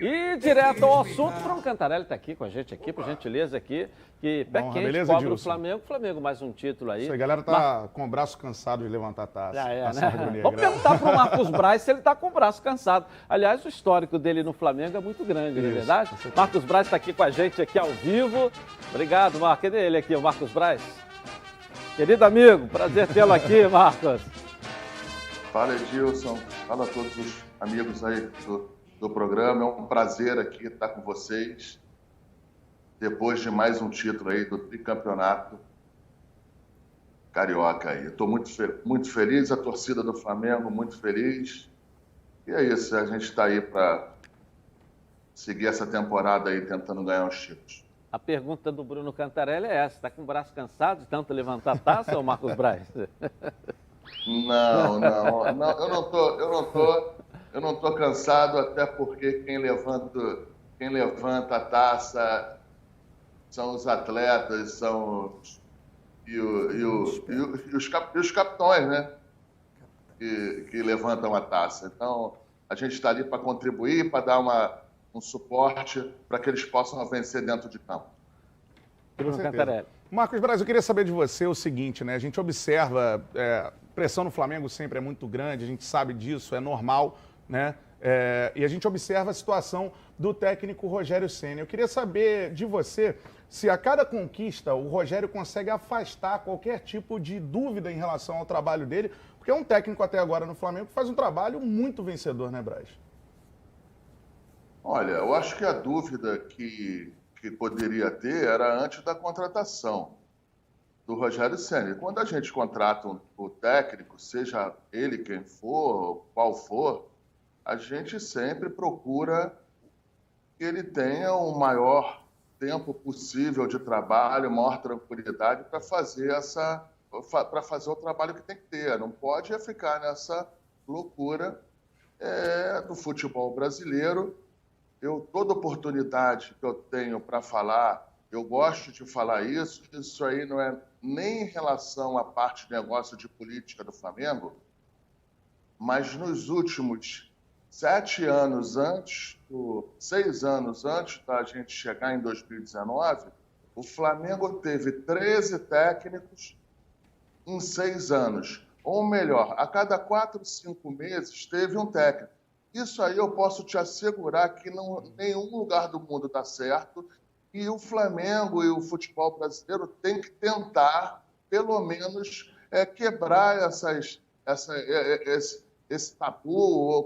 E direto ao assunto, Bruno Cantarelli está aqui com a gente, aqui, por gentileza, aqui, que pé Bom, quente, beleza, cobra o Edilson? Flamengo mais um título aí. Isso aí, a galera tá com o braço cansado de levantar a taça. Já é, Nação né? rubro-negra. Vamos perguntar para o Marcos Braz se ele está com o braço cansado. Aliás, o histórico dele no Flamengo é muito grande, não é verdade? Marcos Braz está aqui com a gente aqui ao vivo. Obrigado, Marcos. Cadê ele aqui, o Marcos Braz? Querido amigo, prazer tê-lo aqui, Marcos. Fala, Edilson. Fala a todos os amigos aí do programa. É um prazer aqui estar com vocês. Depois de mais um título aí do tricampeonato carioca aí. Estou muito feliz, a torcida do Flamengo muito feliz. E é isso, a gente está aí para seguir essa temporada aí tentando ganhar os títulos. A pergunta do Bruno Cantarelli é essa: está com o braço cansado de tanto levantar a taça, ou Marcos Braz? Não, eu não tô cansado, até porque quem levanta a taça são os atletas, os capitães, né? Que levantam a taça. Então, a gente está ali para contribuir, para dar um suporte para que eles possam vencer dentro de campo. Bruno Cantarelli. Marcos Braz, eu queria saber de você o seguinte, né? A gente observa, pressão no Flamengo sempre é muito grande, a gente sabe disso, é normal, né? E a gente observa a situação do técnico Rogério Ceni. Eu queria saber de você se a cada conquista o Rogério consegue afastar qualquer tipo de dúvida em relação ao trabalho dele, porque é um técnico até agora no Flamengo que faz um trabalho muito vencedor, né, Braz? Olha, eu acho que a dúvida que poderia ter era antes da contratação do Rogério Ceni. Quando a gente contrata o técnico, seja ele quem for, qual for, a gente sempre procura que ele tenha o maior tempo possível de trabalho, maior tranquilidade para fazer o trabalho que tem que ter. Não pode ficar nessa loucura do futebol brasileiro. Toda oportunidade que eu tenho para falar, eu gosto de falar isso. Isso aí não é nem em relação à parte de negócio de política do Flamengo, mas nos últimos 6 anos antes da gente chegar em 2019, o Flamengo teve 13 técnicos em 6 anos. Ou melhor, a cada 4, 5 meses teve um técnico. Isso aí eu posso te assegurar que nenhum lugar do mundo dá certo, e o Flamengo e o futebol brasileiro tem que tentar, pelo menos, quebrar esse tabu ou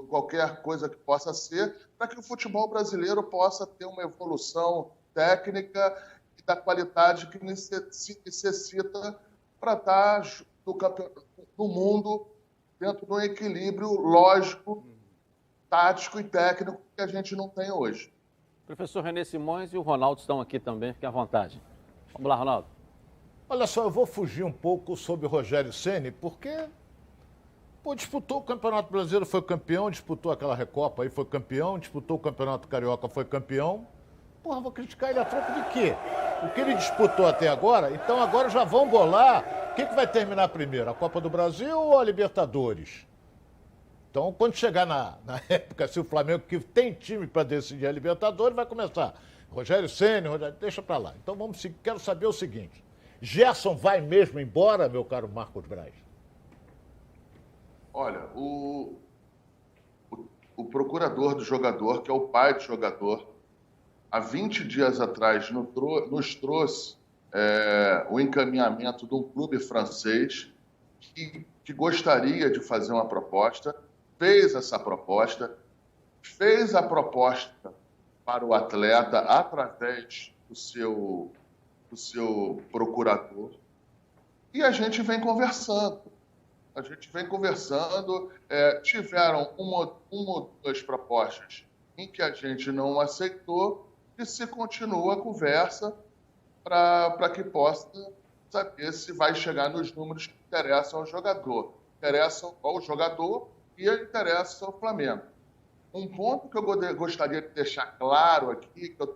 qualquer coisa que possa ser, para que o futebol brasileiro possa ter uma evolução técnica e da qualidade que necessita para estar no mundo dentro de um equilíbrio lógico, tático e técnico que a gente não tem hoje. Professor René Simões e o Ronaldo estão aqui também, fiquem à vontade. Vamos lá, Ronaldo. Olha só, eu vou fugir um pouco sobre o Rogério Ceni, porque disputou o Campeonato Brasileiro, foi campeão, disputou aquela Recopa aí, foi campeão, disputou o Campeonato Carioca, foi campeão. Porra, vou criticar ele a troco de quê? O que ele disputou até agora, então agora já vão bolar. O que vai terminar primeiro, a Copa do Brasil ou a Libertadores? Então, quando chegar na época, se o Flamengo que tem time para decidir a Libertadores, vai começar. Rogério Ceni, deixa para lá. Então, quero saber o seguinte. Gerson vai mesmo embora, meu caro Marcos Braz? Olha, o procurador do jogador, que é o pai do jogador, há 20 dias atrás nos trouxe o encaminhamento de um clube francês que gostaria de fazer uma proposta, fez essa proposta, fez a proposta para o atleta através do seu procurador, e a gente vem conversando. Tiveram uma ou duas propostas em que a gente não aceitou, e se continua a conversa para que possa saber se vai chegar nos números que interessam ao jogador. Interessam ao jogador e interessam ao Flamengo. Um ponto que eu gostaria de deixar claro aqui, que eu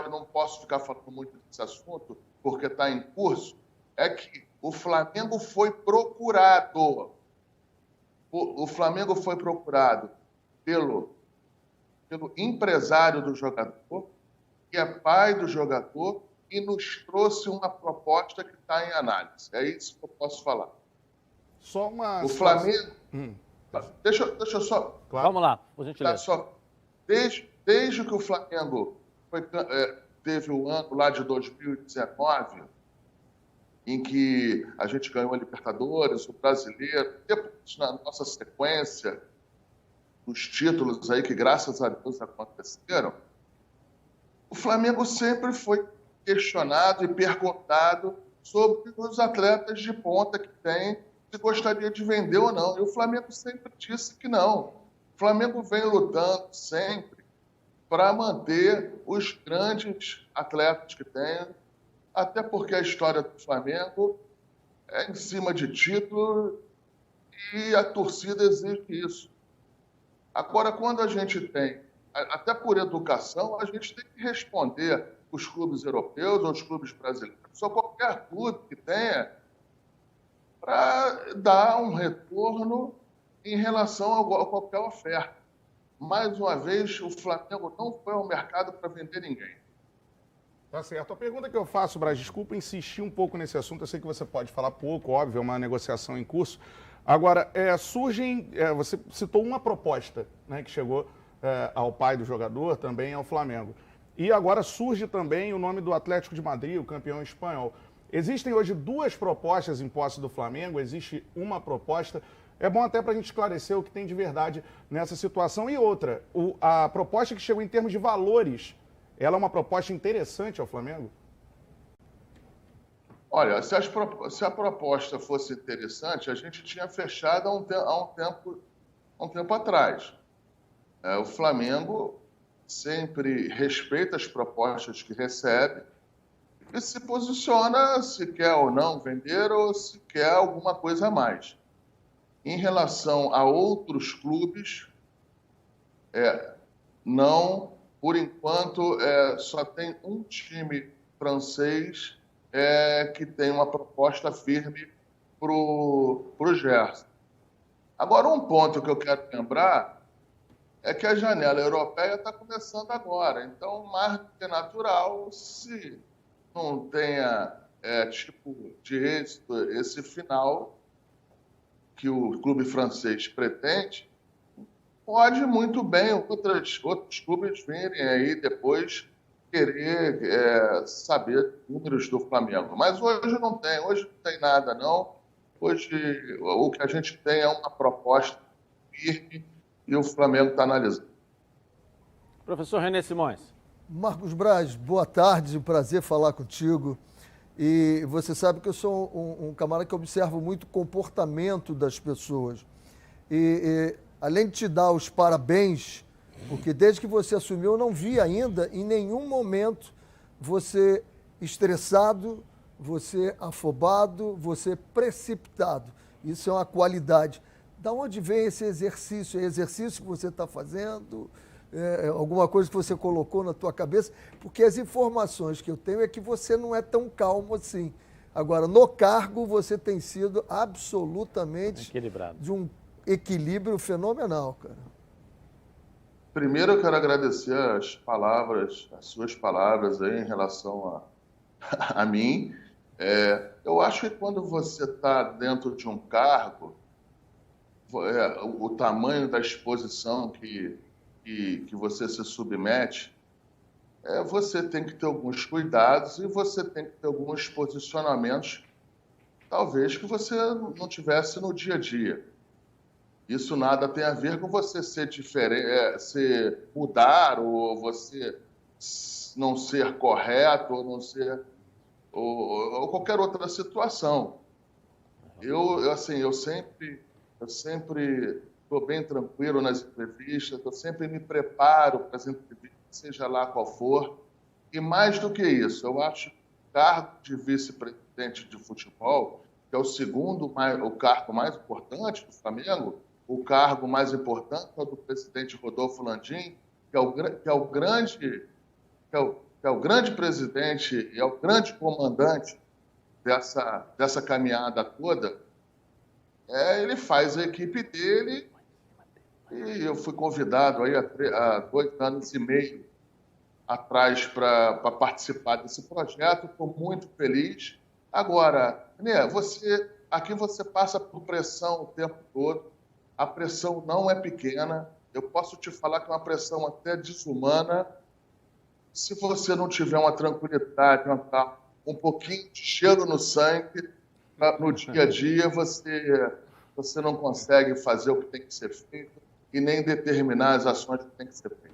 não posso ficar falando muito desse assunto, porque está em curso, é que o Flamengo foi procurado. O Flamengo foi procurado pelo empresário do jogador, que é pai do jogador, e nos trouxe uma proposta que está em análise. É isso que eu posso falar. Só uma... O Flamengo... Deixa eu só... Claro. Vamos lá, por gentileza. Desde que o Flamengo teve o ano lá de 2019, em que a gente ganhou a Libertadores, o Brasileiro, depois na nossa sequência dos títulos aí que, graças a Deus, aconteceram, o Flamengo sempre foi questionado e perguntado sobre os atletas de ponta que tem, se gostaria de vender ou não. E o Flamengo sempre disse que não. O Flamengo vem lutando sempre para manter os grandes atletas que tem, até porque a história do Flamengo é em cima de título e a torcida exige isso. Agora, quando a gente tem, até por educação, a gente tem que responder os clubes europeus ou os clubes brasileiros, ou qualquer clube que tenha, para dar um retorno em relação a qualquer oferta. Mais uma vez, o Flamengo não foi ao mercado para vender ninguém. Tá certo. A pergunta que eu faço, Braz, desculpa insistir um pouco nesse assunto, eu sei que você pode falar pouco, óbvio, é uma negociação em curso. Agora, você citou uma proposta, né, que chegou ao pai do jogador, também ao Flamengo. E agora surge também o nome do Atlético de Madrid, o campeão espanhol. Existem hoje duas propostas em posse do Flamengo, existe uma proposta. É bom até para a gente esclarecer o que tem de verdade nessa situação. E outra, a proposta que chegou em termos de valores, ela é uma proposta interessante ao Flamengo? Olha, se a proposta fosse interessante, a gente tinha fechado há um tempo atrás. O Flamengo sempre respeita as propostas que recebe e se posiciona se quer ou não vender ou se quer alguma coisa a mais. Em relação a outros clubes, não, por enquanto, só tem um time francês que tem uma proposta firme para o Gerson. Agora, um ponto que eu quero lembrar é que a janela europeia está começando agora. Então, mais do que natural, se não tenha tipo de êxito esse final que o clube francês pretende, pode muito bem outros clubes virem aí depois querer saber números do Flamengo. Mas hoje não tem nada, não. Hoje o que a gente tem é uma proposta firme e o Flamengo está analisando. Professor René Simões. Marcos Braz, boa tarde, um prazer falar contigo. E você sabe que eu sou um camarada que observa muito o comportamento das pessoas. E além de te dar os parabéns, porque desde que você assumiu eu não vi ainda em nenhum momento você estressado, você afobado, você precipitado. Isso é uma qualidade. Da onde vem esse exercício? É exercício que você está fazendo? Alguma coisa que você colocou na tua cabeça? Porque as informações que eu tenho é que você não é tão calmo assim. Agora, no cargo, você tem sido absolutamente equilibrado, de um equilíbrio fenomenal, cara. Primeiro, eu quero agradecer as suas palavras aí em relação a mim. Eu acho que quando você está dentro de um cargo, o tamanho da exposição que você se submete, você tem que ter alguns cuidados e você tem que ter alguns posicionamentos, talvez, que você não tivesse no dia a dia. Isso nada tem a ver com você ser diferente, mudar, ou você não ser correto, ou não ser... ou qualquer outra situação. Eu sempre estou bem tranquilo nas entrevistas, eu sempre me preparo para as entrevistas, seja lá qual for. E mais do que isso, eu acho que o cargo de vice-presidente de futebol, que é o cargo mais importante do Flamengo, o cargo mais importante é o do presidente Rodolfo Landim, que é o grande presidente e é o grande comandante dessa caminhada toda. Ele faz a equipe dele E eu fui convidado aí há 2 anos e meio atrás para participar desse projeto. Estou muito feliz. Agora, né, aqui você passa por pressão o tempo todo. A pressão não é pequena. Eu posso te falar que é uma pressão até desumana. Se você não tiver uma tranquilidade, um pouquinho de cheiro no sangue, no dia a dia, você não consegue fazer o que tem que ser feito e nem determinar as ações que tem que ser feitas.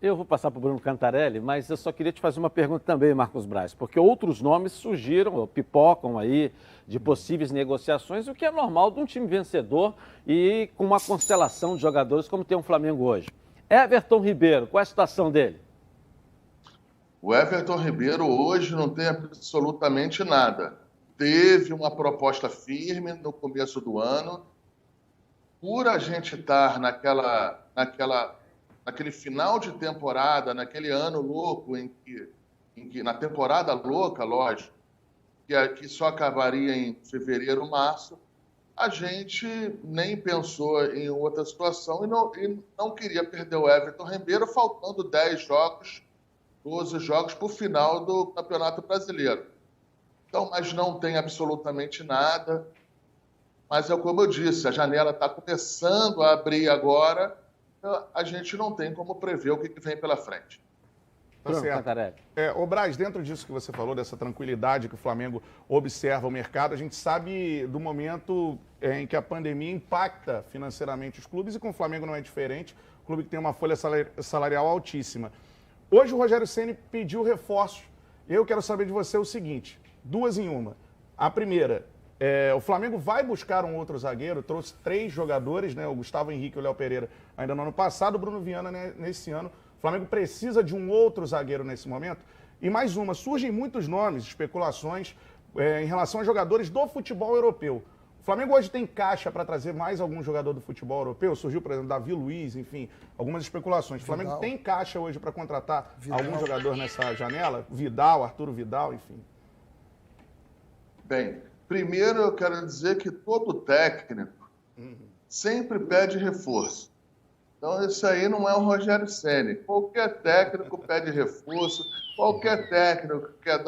Eu vou passar para o Bruno Cantarelli, mas eu só queria te fazer uma pergunta também, Marcos Braz, porque outros nomes surgiram, ou pipocam aí, de possíveis negociações, o que é normal de um time vencedor e com uma constelação de jogadores como tem o Flamengo hoje. Everton Ribeiro, qual é a situação dele? O Everton Ribeiro hoje não tem absolutamente nada. Teve uma proposta firme no começo do ano. Por a gente estar naquele final de temporada, naquele ano louco, na temporada louca, lógico, que só acabaria em fevereiro, março, a gente nem pensou em outra situação e não queria perder o Everton Ribeiro, faltando 10 jogos, 12 jogos para o final do Campeonato Brasileiro. Então, mas não tem absolutamente nada. Mas é como eu disse, a janela está começando a abrir agora, a gente não tem como prever o que vem pela frente. Tá certo. Ô Braz, dentro disso que você falou, dessa tranquilidade que o Flamengo observa o mercado, a gente sabe do momento em que a pandemia impacta financeiramente os clubes e com o Flamengo não é diferente, clube que tem uma folha salarial altíssima. Hoje o Rogério Ceni pediu reforços. Eu quero saber de você o seguinte, 2 em 1. A primeira, o Flamengo vai buscar um outro zagueiro, trouxe 3 jogadores, né? O Gustavo Henrique e o Léo Pereira ainda no ano passado, o Bruno Viana, né, nesse ano. O Flamengo precisa de um outro zagueiro nesse momento. E mais uma, surgem muitos nomes, especulações em relação a jogadores do futebol europeu. O Flamengo hoje tem caixa para trazer mais algum jogador do futebol europeu? Surgiu, por exemplo, Davi Luiz, enfim, algumas especulações. O Flamengo tem caixa hoje para contratar algum jogador nessa janela? Vidal, Arturo Vidal, enfim. Bem, primeiro eu quero dizer que todo técnico sempre pede reforço. Então isso aí não é o Rogério Ceni. Qualquer técnico pede reforço, qualquer técnico quer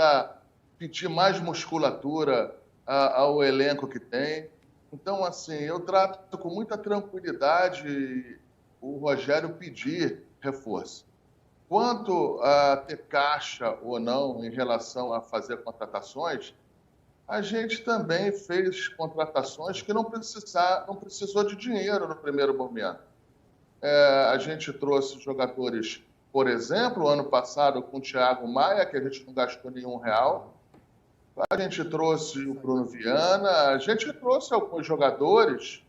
pedir mais musculatura ao elenco que tem. Então, assim, eu trato com muita tranquilidade o Rogério pedir reforço. Quanto a ter caixa ou não em relação a fazer contratações, a gente também fez contratações que não precisou de dinheiro no primeiro momento. A gente trouxe jogadores, por exemplo, ano passado com o Thiago Maia, que a gente não gastou nenhum real. A gente trouxe o Bruno Viana, a gente trouxe alguns jogadores.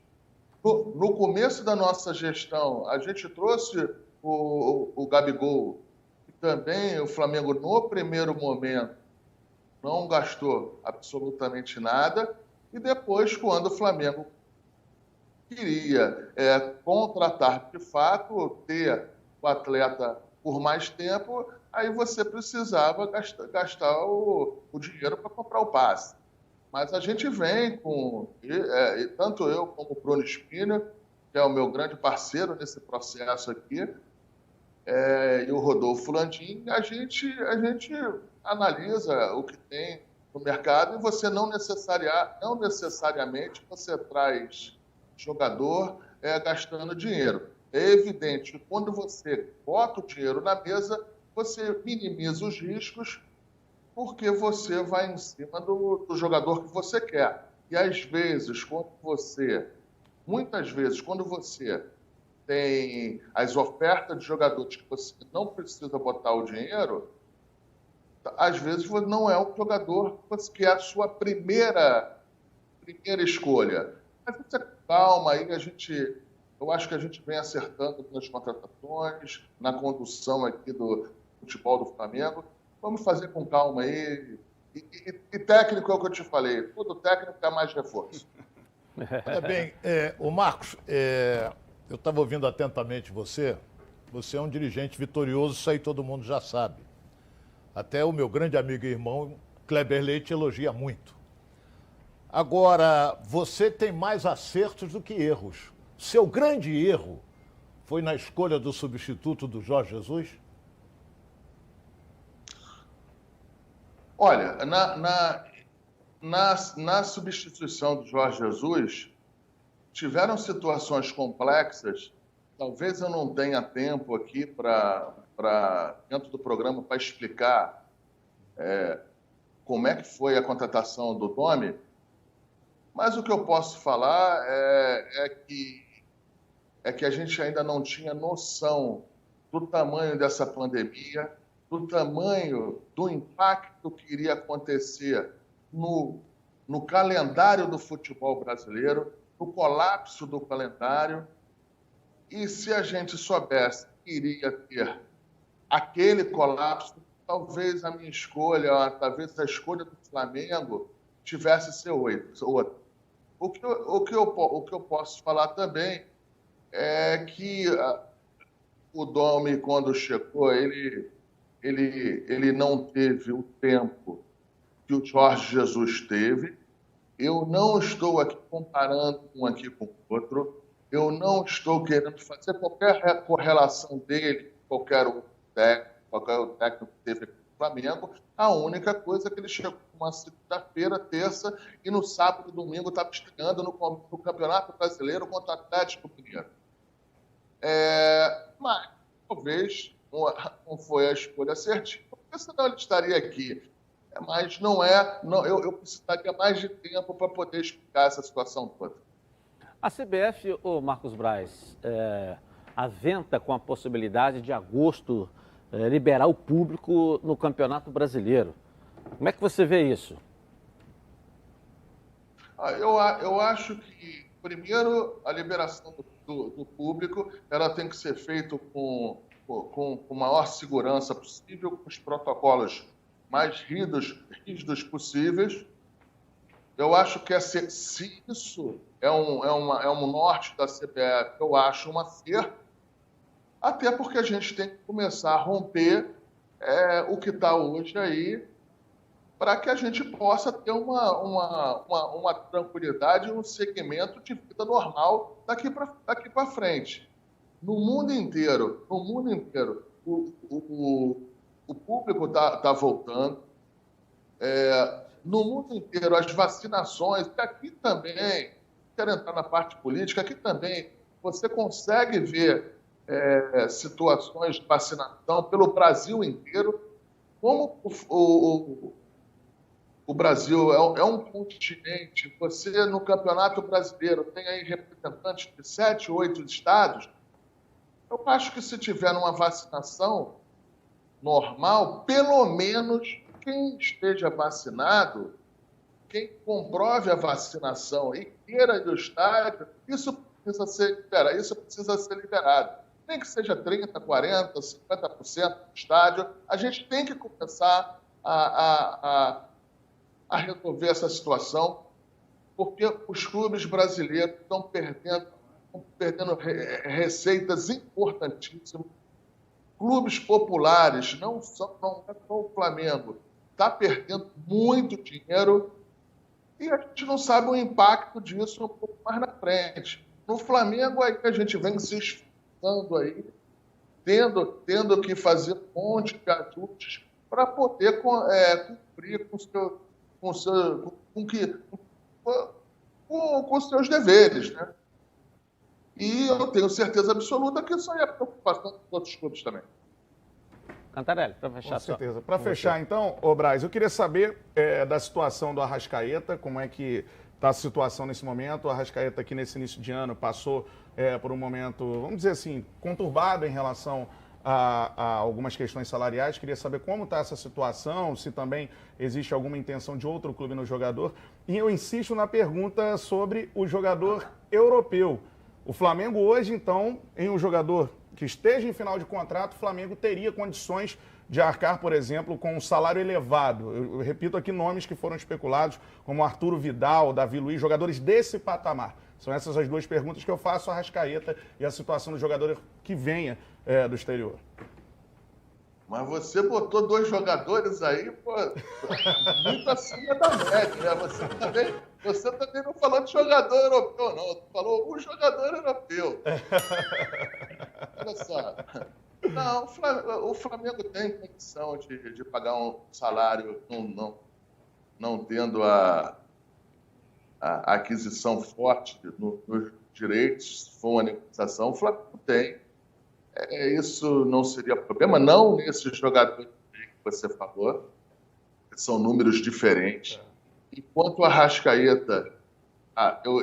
No começo da nossa gestão, a gente trouxe o Gabigol, e também o Flamengo, no primeiro momento, não gastou absolutamente nada. E depois, quando o Flamengo queria contratar de fato, ter o atleta por mais tempo, aí você precisava gastar o dinheiro para comprar o passe. Mas a gente vem com, tanto eu como o Bruno Spina, que é o meu grande parceiro nesse processo aqui, e o Rodolfo Landim, a gente analisa o que tem no mercado e você não necessariamente você traz jogador gastando dinheiro. É evidente que quando você bota o dinheiro na mesa, você minimiza os riscos porque você vai em cima do jogador que você quer. E às vezes, muitas vezes, quando você tem as ofertas de jogadores que você não precisa botar o dinheiro, às vezes não é o jogador que é a sua primeira escolha. Mas você calma aí, eu acho que a gente vem acertando nas contratações, na condução aqui do futebol do Flamengo. Vamos fazer com calma aí. E técnico é o que eu te falei, todo técnico quer mais reforço. Olha bem, o Marcos, eu estava ouvindo atentamente você é um dirigente vitorioso, isso aí todo mundo já sabe. Até o meu grande amigo e irmão, Kleber Leite, elogia muito. Agora, você tem mais acertos do que erros. seu grande erro foi na escolha do substituto do Jorge Jesus? Olha, na substituição do Jorge Jesus, tiveram situações complexas. Talvez eu não tenha tempo aqui dentro do programa para explicar como é que foi a contratação do Domi, mas o que eu posso falar é que a gente ainda não tinha noção do tamanho dessa pandemia, do tamanho do impacto que iria acontecer no calendário do futebol brasileiro, no colapso do calendário. E se a gente soubesse que iria ter aquele colapso, talvez a minha escolha, talvez a escolha do Flamengo tivesse ser outra. O que eu posso falar também é que o Domi, quando chegou, ele não teve o tempo que o Jorge Jesus teve. Eu não estou aqui comparando um aqui com o outro. Eu não estou querendo fazer qualquer correlação dele, qualquer outro técnico que teve aqui no Flamengo. A única coisa é que ele chegou uma segunda-feira, terça, e no sábado e domingo estava estreando no Campeonato Brasileiro contra o Atlético Mineiro. Mas talvez não foi a escolha certinha, porque senão ele estaria aqui. Mas eu precisaria mais de tempo para poder explicar essa situação toda. A CBF, Marcos Braz, aventa com a possibilidade de agosto liberar o público no Campeonato Brasileiro. Como é que você vê isso? Eu acho que, primeiro, a liberação do público ela tem que ser feita com a maior segurança possível, com os protocolos mais rígidos possíveis. Eu acho que se isso é um norte da CBF, eu acho um acerto, até porque a gente tem que começar a romper o que está hoje aí, para que a gente possa ter uma tranquilidade, um segmento de vida normal daqui para frente. No mundo inteiro, o público está voltando. No mundo inteiro, as vacinações, que aqui também, quero entrar na parte política, aqui também você consegue ver situações de vacinação pelo Brasil inteiro. Como o Brasil é um continente, você no Campeonato Brasileiro tem aí representantes de 7, 8 estados. Eu acho que se tiver uma vacinação normal, pelo menos quem esteja vacinado, quem comprove a vacinação e queira ir ao estádio, isso precisa ser liberado. Nem que seja 30%, 40%, 50% do estádio, a gente tem que começar a resolver essa situação, porque os clubes brasileiros estão perdendo receitas importantíssimas. Clubes populares, não é só o Flamengo, está perdendo muito dinheiro e a gente não sabe o impacto disso um pouco mais na frente. No Flamengo, aí a gente vem se esforçando aí, tendo que fazer um monte de ajustes para poder cumprir com os seus deveres, né? E eu tenho certeza absoluta que isso aí é preocupação dos outros clubes também. Cantarelli, para fechar. Com certeza. Para fechar, então, Braz, eu queria saber da situação do Arrascaeta, como é que está a situação nesse momento. O Arrascaeta aqui nesse início de ano passou por um momento, vamos dizer assim, conturbado em relação a algumas questões salariais. Queria saber como está essa situação, se também existe alguma intenção de outro clube no jogador. E eu insisto na pergunta sobre o jogador europeu. O Flamengo hoje, então, em um jogador que esteja em final de contrato, o Flamengo teria condições de arcar, por exemplo, com um salário elevado. Eu repito aqui nomes que foram especulados, como Arturo Vidal, Davi Luiz, jogadores desse patamar. São essas as duas perguntas que eu faço a Arrascaeta e a situação do jogador que venha do exterior. Mas você botou 2 jogadores aí, pô, muito acima da média, né? Você também Você também não falou de jogador europeu, não. Tu falou um jogador europeu. Olha só. Não, o Flamengo tem condição de pagar um salário não tendo a aquisição forte nos direitos, se for uma negociação. O Flamengo tem. Isso não seria problema, não nesses jogadores que você falou, que são números diferentes. Enquanto a Arrascaeta, eu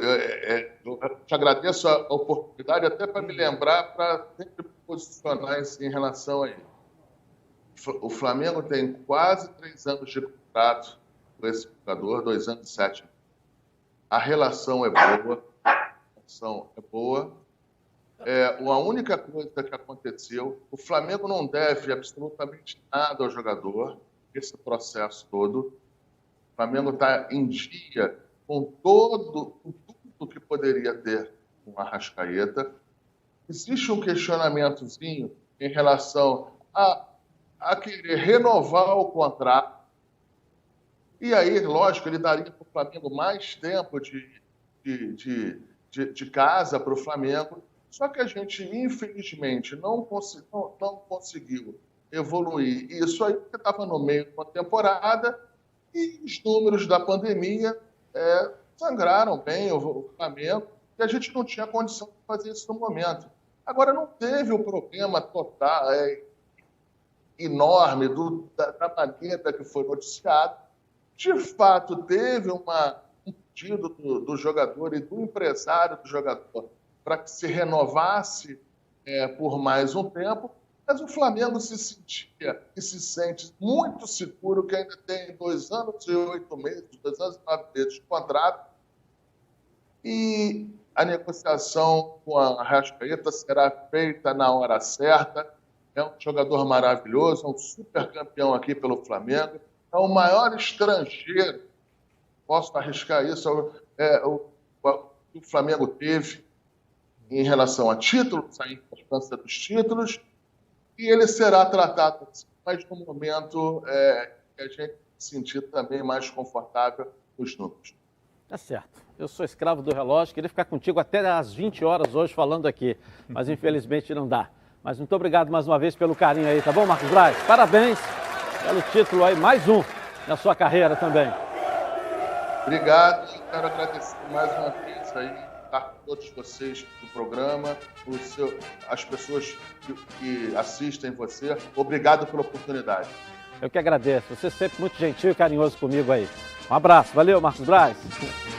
te agradeço a oportunidade até para me lembrar, para sempre posicionar em relação a ele. O Flamengo tem quase 3 anos de contrato com esse jogador, 2 anos e 7 meses. A relação é boa. A única coisa que aconteceu, o Flamengo não deve absolutamente nada ao jogador, esse processo todo. O Flamengo está em dia com tudo que poderia ter com a Arrascaeta. Existe um questionamentozinho em relação a querer renovar o contrato. E aí, lógico, ele daria para o Flamengo mais tempo de casa para o Flamengo. Só que a gente, infelizmente, não conseguiu evoluir isso aí, porque estava no meio de uma temporada e os números da pandemia sangraram bem o Flamengo e a gente não tinha condição de fazer isso no momento. Agora, não teve o problema total, enorme da maneira que foi noticiado. De fato, teve um pedido do jogador e do empresário do jogador para que se renovasse por mais um tempo, mas o Flamengo se sentia e se sente muito seguro que ainda tem 2 anos e 8 meses, 2 anos e 9 meses de contrato, e a negociação com a Arrascaeta será feita na hora certa. É um jogador maravilhoso, é um super campeão aqui pelo Flamengo, é o maior estrangeiro, posso arriscar isso, o Flamengo teve em relação a títulos, a importância dos títulos, e ele será tratado assim, mas no momento que a gente se sentir também mais confortável com os números. Tá certo. Eu sou escravo do relógio, queria ficar contigo até às 20 horas hoje falando aqui, mas infelizmente não dá. Mas muito obrigado mais uma vez pelo carinho aí, tá bom, Marcos Braz? Parabéns pelo título aí, mais um na sua carreira também. Obrigado, eu quero agradecer mais uma vez aí a todos vocês do programa, as pessoas que assistem você. Obrigado pela oportunidade. Eu que agradeço. Você é sempre muito gentil e carinhoso comigo aí. Um abraço. Valeu, Marcos Braz.